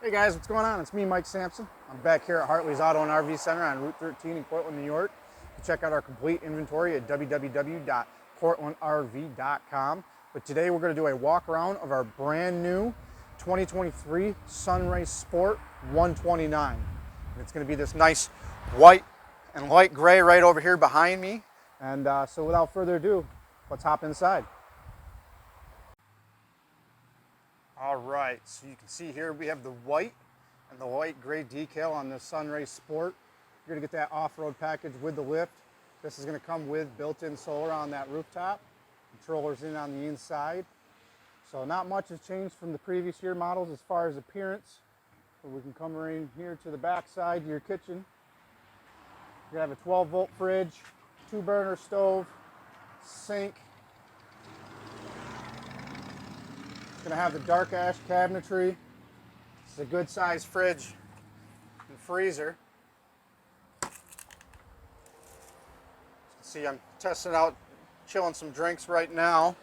Hey guys, what's going on? It's me, Mike Sampson. I'm back here at Hartley's Auto and RV Center on Route 13 in Cortland, New York. You can check out our complete inventory at www.cortlandrv.com. But today we're going to do a walk around of our brand new 2023 SUNRAY Sport 129. And it's going to be this nice white and light gray right over here behind me. And so without further ado, let's hop inside. All right, so you can see here we have the white and the light gray decal on the SUNRAY Sport. You're gonna get that off-road package with the lift. This is gonna come with built-in solar on that rooftop. Controllers in on the inside. So not much has changed from the previous year models as far as appearance. So we can come right in here to the back side of your kitchen. You're gonna have a 12-volt fridge, 2-burner stove, sink. Gonna have the dark ash cabinetry. It's a good sized fridge and freezer. As you can see, I'm testing out, chilling some drinks right now.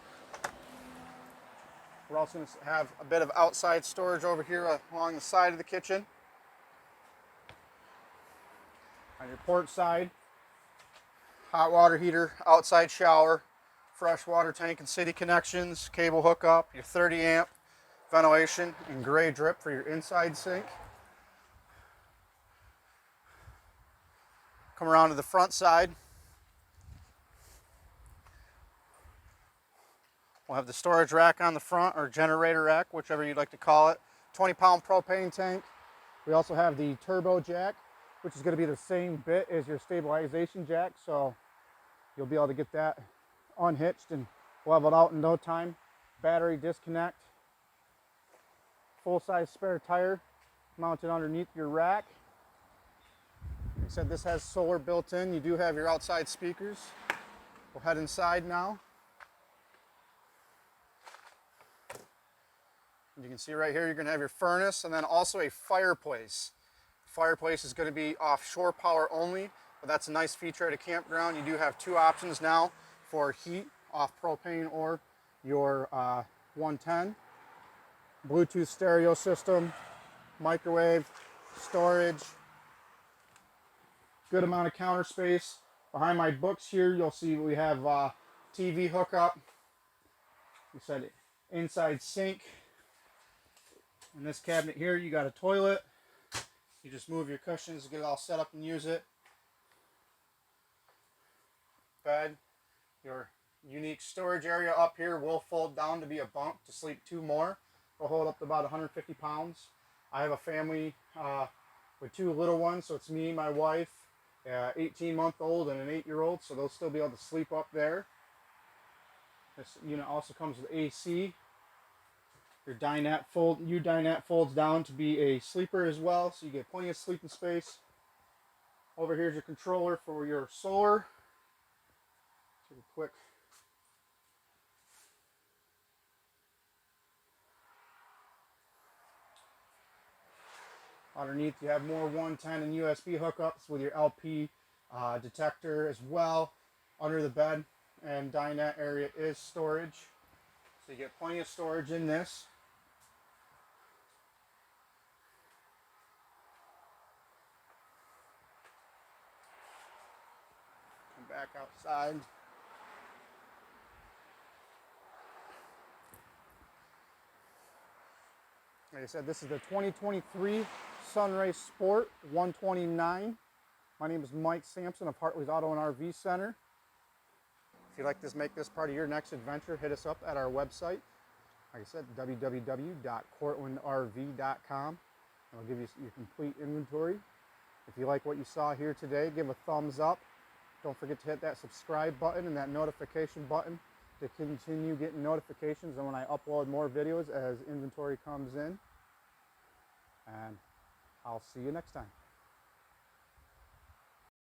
We're also gonna have a bit of outside storage over here along the side of the kitchen. On your port side, hot water heater, outside shower, fresh water tank and city connections, cable hookup, your 30 amp ventilation and gray drip for your inside sink. Come around to the front side. We'll have the storage rack on the front, or generator rack, whichever you'd like to call it. 20-pound propane tank. We also have the turbo jack, which is going to be the same bit as your stabilization jack, so you'll be able to get that unhitched and leveled out in no time. Battery disconnect. Full-size spare tire mounted underneath your rack. Like I said, this has solar built in. You do have your outside speakers. We'll head inside now. You can see right here you're going to have your furnace and then also a fireplace. Fireplace is going to be offshore power only, but that's a nice feature at a campground. You do have two options now for heat, off propane or your 110. Bluetooth stereo system, microwave, storage, good amount of counter space. Behind my books here, you'll see we have TV hookup. We said inside sink. In this cabinet here, you got a toilet. You just move your cushions to get it all set up and use it. Bed. Your unique storage area up here will fold down to be a bunk to sleep two more. Will hold up to about 150 pounds. I have a family with two little ones, so it's me, my wife, 18-month-old and an 8-year-old, so they'll still be able to sleep up there. This unit also comes with AC. Your dinette folds down to be a sleeper as well, so you get plenty of sleeping space. Over here's your controller for your solar. Take a quick underneath. You have more 110 and USB hookups with your LP detector as well. Under the bed and dinette area is storage, so you get plenty of storage in this. Come back outside. Like I said, this is the 2023 SUNRAY Sport 129. My name is Mike Sampson of Hartley's Auto and RV Center. If you'd like to make this part of your next adventure, hit us up at our website. Like I said, www.cortlandrv.com. And I'll give you your complete inventory. If you like what you saw here today, give a thumbs up. Don't forget to hit that subscribe button and that notification button to continue getting notifications and when I upload more videos as inventory comes in. And I'll see you next time.